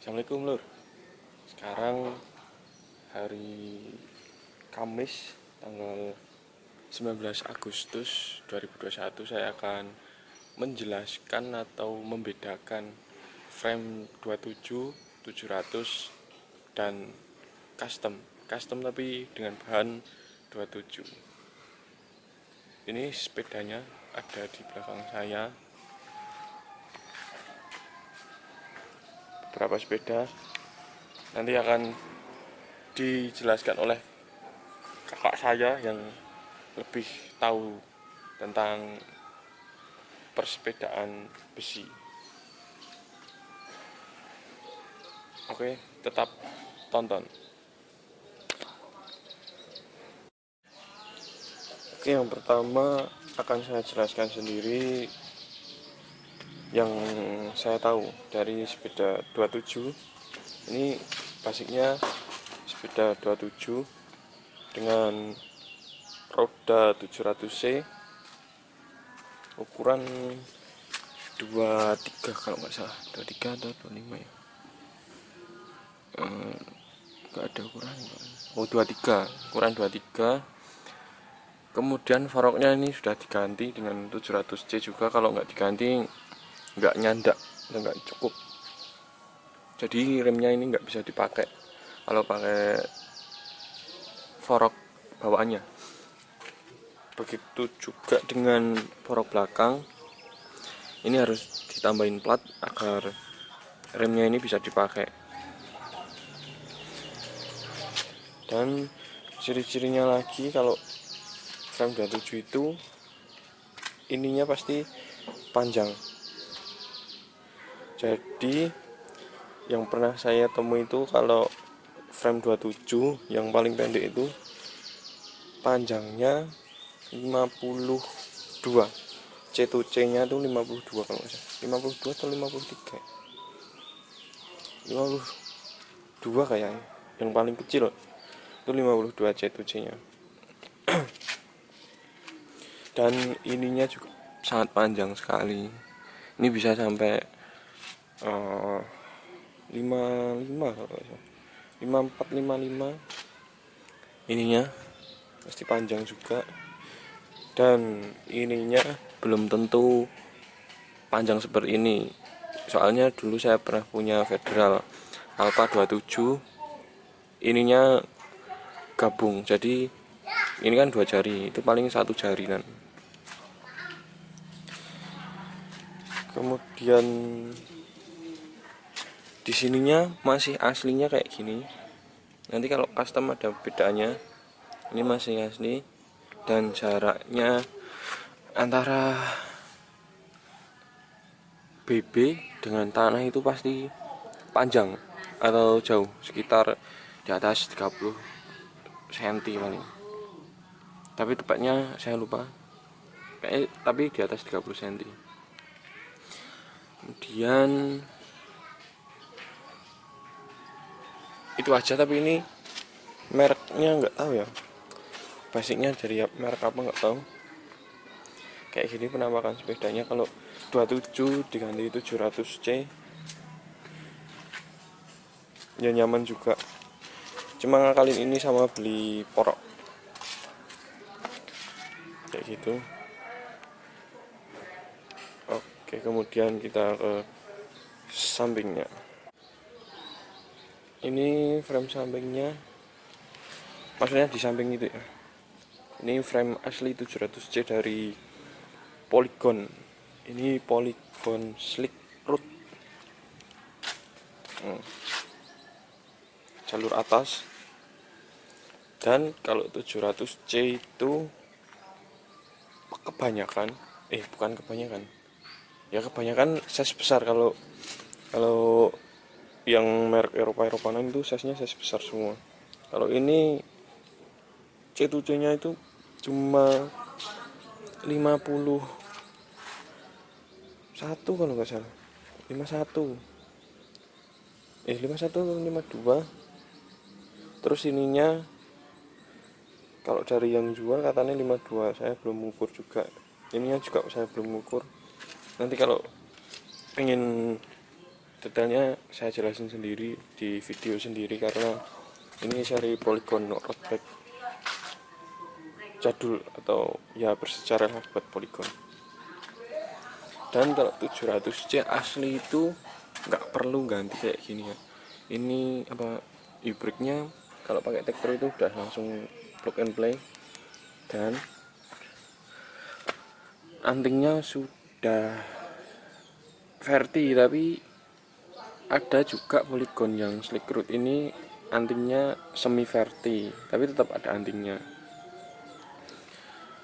Assalamualaikum Lur. Sekarang hari Kamis tanggal 19 Agustus 2021 saya akan menjelaskan atau membedakan frame 27, 700 dan custom. Custom tapi dengan bahan 27. Ini sepedanya ada di belakang saya. Beberapa sepeda nanti akan dijelaskan oleh kakak saya yang lebih tahu tentang persepedaan besi. Oke, tetap tonton. Oke, yang pertama akan saya jelaskan sendiri yang saya tahu dari sepeda 27. Ini basicnya sepeda 27 dengan roda 700C ukuran 23 kalau nggak salah, 23 atau 25 ya. Nggak ada ukuran. Oh, 23, ukuran 23. Kemudian foroknya ini sudah diganti dengan 700C juga. Kalau nggak diganti nggak nyandak, nggak cukup. Jadi remnya ini nggak bisa dipakai kalau pakai forok bawaannya. Begitu juga dengan forok belakang, ini harus ditambahin plat agar remnya ini bisa dipakai. Dan ciri-cirinya lagi, kalau frame 27 itu ininya pasti panjang. Jadi yang pernah saya temui itu kalau frame 27 yang paling pendek itu panjangnya 52, C2C nya itu 52 kalau nggak salah, 52 atau 53, 52 kayaknya, yang paling kecil itu 52 C2C nya. Dan ininya juga sangat panjang sekali, ini bisa sampai 55 kalau nggak salah, 54, 55. Ininya pasti panjang juga, dan ininya belum tentu panjang seperti ini. Soalnya dulu saya pernah punya Federal Alpha 27, ininya gabung, jadi ini kan 2 jari, itu paling 1 jari kan. Kemudian di sininya masih aslinya kayak gini. Nanti kalau custom ada bedanya. Ini masih asli, dan jaraknya antara BB dengan tanah itu pasti panjang atau jauh, sekitar di atas 30 cm paling. Tapi tepatnya saya lupa. Tapi di atas 30 cm. Kemudian itu aja, tapi ini mereknya nggak tahu ya. Basicnya dari merek apa nggak tahu. Kayak gini penampakan sepedanya. Kalau 27 diganti 700C ya nyaman juga. Cuma ngakalin ini sama beli porok kayak gitu. Oke, kemudian kita ke sampingnya. Ini frame sampingnya, maksudnya di samping itu ya. Ini frame asli 700C dari Polygon. Ini Polygon Slick Road. Jalur atas. Dan kalau 700C itu kebanyakan, bukan kebanyakan. Ya kebanyakan size besar. Kalau yang merek Eropa itu size-nya size besar semua. Kalau ini C2C-nya itu cuma 51 kalau nggak salah, 51 atau 52. Terus ininya kalau dari yang jual katanya 52, saya belum mengukur juga. Ininya juga saya belum mengukur. Nanti kalau pengen detailnya saya jelasin sendiri di video sendiri, karena ini seri Polygon road bike jadul atau ya bersejarah lah buat Polygon. Dan kalau 700C asli itu nggak perlu ganti kayak gini ya. Ini apa, hybridnya kalau pakai tektor itu udah langsung plug and play, dan antingnya sudah verti, tapi ada juga Polygon yang slick root ini antingnya semi verti, tapi tetap ada antingnya.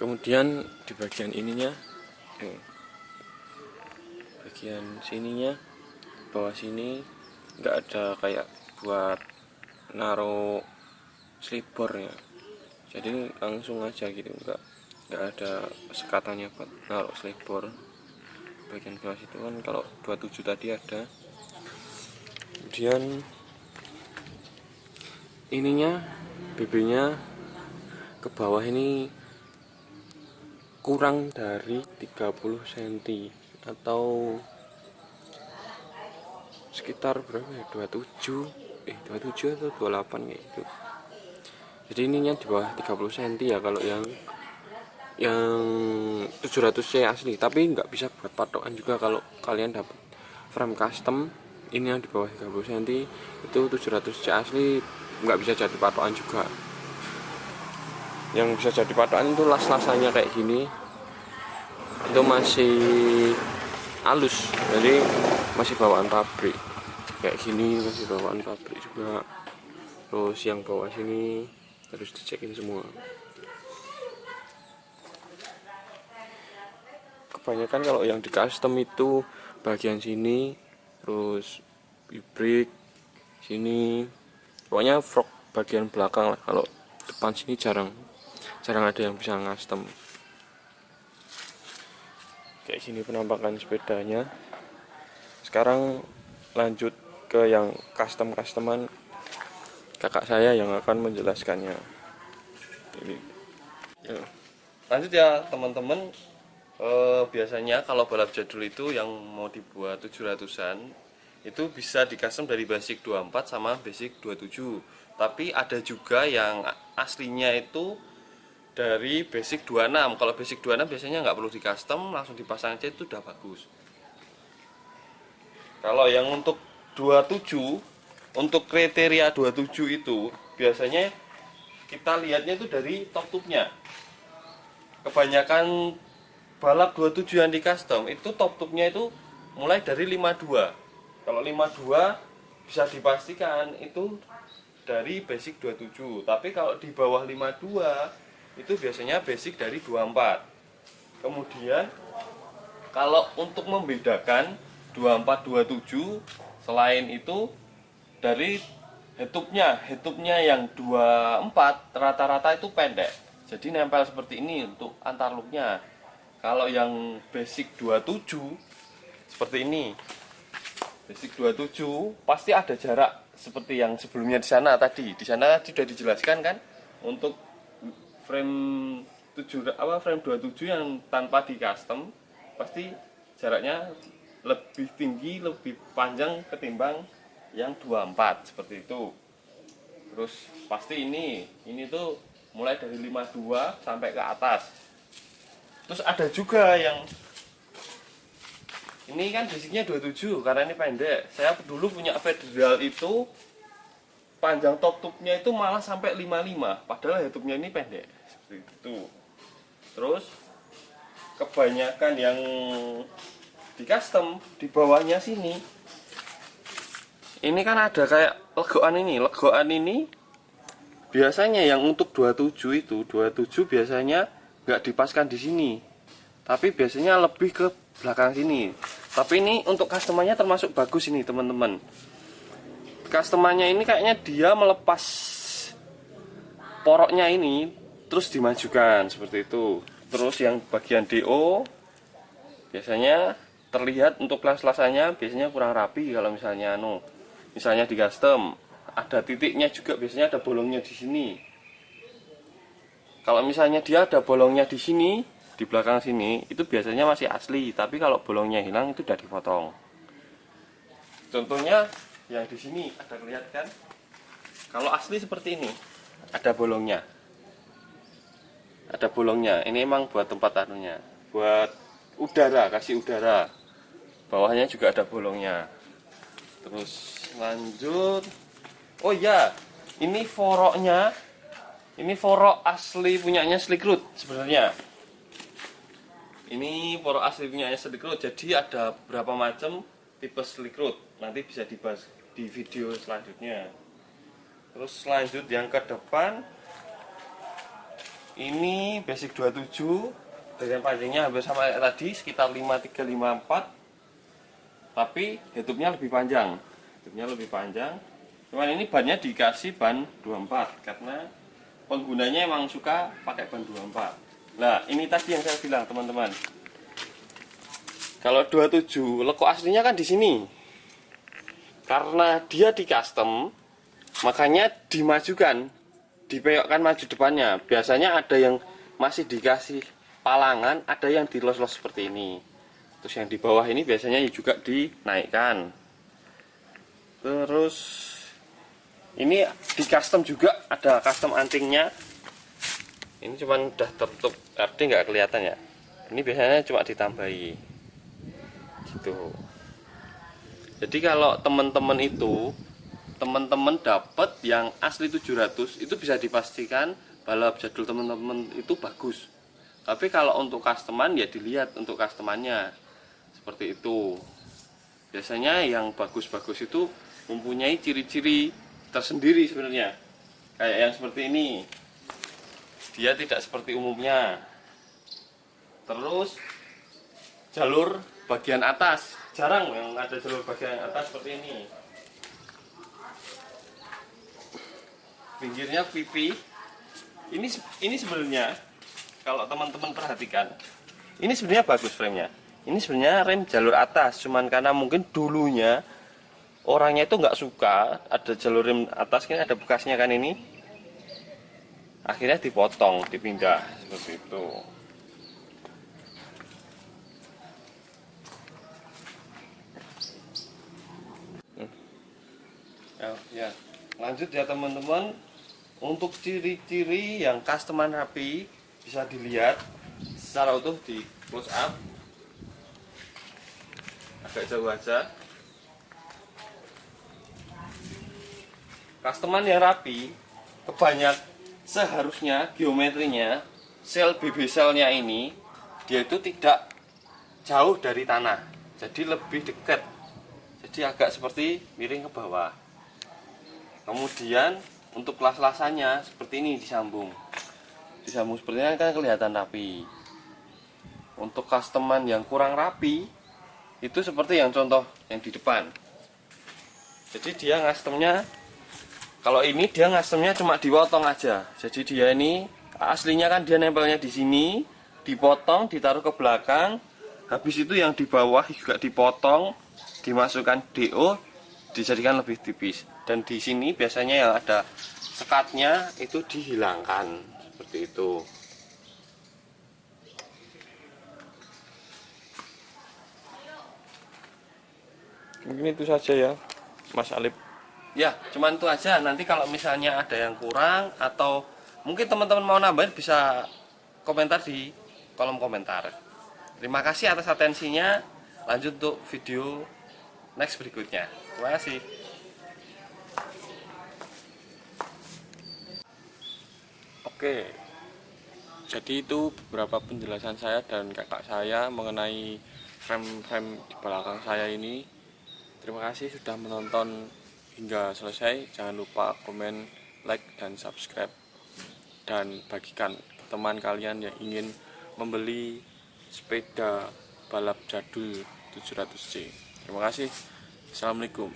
Kemudian di bagian ininya, bagian sininya, bawah sini nggak ada kayak buat naruh slipper ya, jadi langsung aja gitu, nggak ada sekatannya buat naruh slipper. Bagian bawah itu kan kalau 27 tadi ada. Kemudian ininya, BB nya ke bawah ini kurang dari 30 cm atau sekitar berapa ya, 27 atau 28 kayak gitu. Jadi ininya di bawah 30 cm ya kalau yang 700C asli, tapi nggak bisa buat patokan juga. Kalau kalian dapat frame custom ini yang di bawah 30 cm, itu 700C asli nggak bisa jadi patokan juga. Yang bisa jadi patokan itu las-lasannya kayak gini, itu masih halus, jadi masih bawaan pabrik kayak gini, masih bawaan pabrik juga. Terus yang bawah sini harus dicekin semua. Kebanyakan kalau yang di custom itu bagian sini, terus brake sini, pokoknya fork bagian belakang lah. Kalau depan sini jarang ada yang bisa custom. Kayak gini penampakan sepedanya. Sekarang lanjut ke yang customan, kakak saya yang akan menjelaskannya. Ini lanjut ya teman-teman. Biasanya kalau balap jadul itu yang mau dibuat 700-an itu bisa di custom dari basic 24 sama basic 27, tapi ada juga yang aslinya itu dari basic 26. Kalau basic 26 biasanya nggak perlu di custom, langsung dipasang aja itu udah bagus. Kalau yang untuk 27, untuk kriteria 27 itu biasanya kita lihatnya itu dari top tube-nya. Kebanyakan balap 27 yang di custom itu top tube-nya itu mulai dari 52. Kalau 52 bisa dipastikan itu dari basic 27, tapi kalau di bawah 52 itu biasanya basic dari 24. Kemudian kalau untuk membedakan 24 27, selain itu dari head-tube-nya yang 24 rata-rata itu pendek, jadi nempel seperti ini untuk antar loop-nya. Kalau yang basic 27 seperti ini, basic 27 pasti ada jarak seperti yang sebelumnya di sana tadi. Di sana sudah dijelaskan kan, untuk frame 27 yang tanpa di custom pasti jaraknya lebih tinggi, lebih panjang ketimbang yang 24 seperti itu. Terus pasti ini tuh mulai dari 52 sampai ke atas. Terus ada juga yang ini kan basicnya 27 karena ini pendek. Saya dulu punya Federal itu panjang top tube-nya itu malah sampai 55, padahal head tube-nya ini pendek seperti itu. Terus kebanyakan yang di custom di bawahnya sini ini kan ada kayak legoan ini biasanya yang untuk 27 itu 27 biasanya nggak dipaskan di sini, tapi biasanya lebih ke belakang sini. Tapi ini untuk customernya termasuk bagus ini teman-teman. Customernya ini kayaknya dia melepas poroknya ini terus dimajukan seperti itu. Terus yang bagian DO biasanya terlihat untuk las-lasannya biasanya kurang rapi. Kalau misalnya di custom ada titiknya juga, biasanya ada bolongnya di sini. Kalau misalnya dia ada bolongnya di sini, di belakang sini, itu biasanya masih asli, tapi kalau bolongnya hilang itu udah dipotong. Contohnya yang di sini ada kelihatan. Kalau asli seperti ini, ada bolongnya. Ada bolongnya. Ini emang buat tempat anunya, buat udara, kasih udara. Bawahnya juga ada bolongnya. Terus lanjut. Oh ya, ini foroknya. Ini forok asli punyanya Slikrut sebenarnya. Ini forok asli punyanya Slikrut. Jadi ada beberapa macam tipe Slikrut. Nanti bisa dibahas di video selanjutnya. Terus lanjut yang ke depan. Ini basic 27. Dengan panjangnya hampir sama kayak tadi, sekitar 5354. Tapi headupnya lebih panjang. Headupnya lebih panjang. Cuman ini bannya dikasih ban 24 karena penggunanya emang suka pakai ban 24. Nah, ini tadi yang saya bilang, teman-teman. Kalau 27, lekuk aslinya kan di sini. Karena dia di custom, makanya dimajukan, dipeyokkan maju depannya. Biasanya ada yang masih dikasih palangan, ada yang dilos-los seperti ini. Terus yang di bawah ini biasanya juga dinaikkan. Terus ini di custom juga ada custom antingnya. Ini cuman udah tertutup RD nggak kelihatan ya. Ini biasanya cuma ditambahi gitu. Jadi kalau teman-teman dapat yang asli 700 itu bisa dipastikan balap jadul teman-teman itu bagus. Tapi kalau untuk customan ya dilihat untuk customannya seperti itu. Biasanya yang bagus-bagus itu mempunyai ciri-ciri tersendiri sebenarnya. Kayak yang seperti ini. Dia tidak seperti umumnya. Terus jalur bagian atas, jarang yang ada jalur bagian atas seperti ini. Pinggirnya pipi. Ini sebenarnya kalau teman-teman perhatikan, ini sebenarnya bagus frame-nya. Ini sebenarnya rem jalur atas, cuman karena mungkin dulunya orangnya itu nggak suka ada jalur rem atas, kan ada bekasnya kan ini. Akhirnya dipotong, dipindah seperti itu. Ya, lanjut ya teman-teman. Untuk ciri-ciri yang customan rapi bisa dilihat secara utuh di close up. Agak jauh aja. Customan yang rapi seharusnya geometrinya sel BB selnya ini dia itu tidak jauh dari tanah, jadi lebih dekat, jadi agak seperti miring ke bawah. Kemudian untuk las-lasannya seperti ini disambung seperti ini kan kelihatan rapi. Untuk customan yang kurang rapi itu seperti yang contoh yang di depan, jadi dia ngastemnya, kalau ini dia ngastemnya cuma dipotong aja. Jadi dia ini aslinya kan dia nempelnya di sini, dipotong, ditaruh ke belakang. Habis itu yang di bawah juga dipotong, dimasukkan DO, dijadikan lebih tipis. Dan di sini biasanya yang ada sekatnya itu dihilangkan seperti itu. Mungkin itu saja ya, Mas Alip. Ya, cuman itu aja. Nanti kalau misalnya ada yang kurang atau mungkin teman-teman mau nambahin bisa komentar di kolom komentar. Terima kasih atas atensinya. Lanjut untuk video next berikutnya. Terima kasih. Oke, jadi itu beberapa penjelasan saya dan kakak saya mengenai frame-frame di belakang saya ini. Terima kasih sudah menonton hingga selesai. Jangan lupa komen, like, dan subscribe. Dan bagikan ke teman kalian yang ingin membeli sepeda balap jadul 700C. Terima kasih. Assalamualaikum.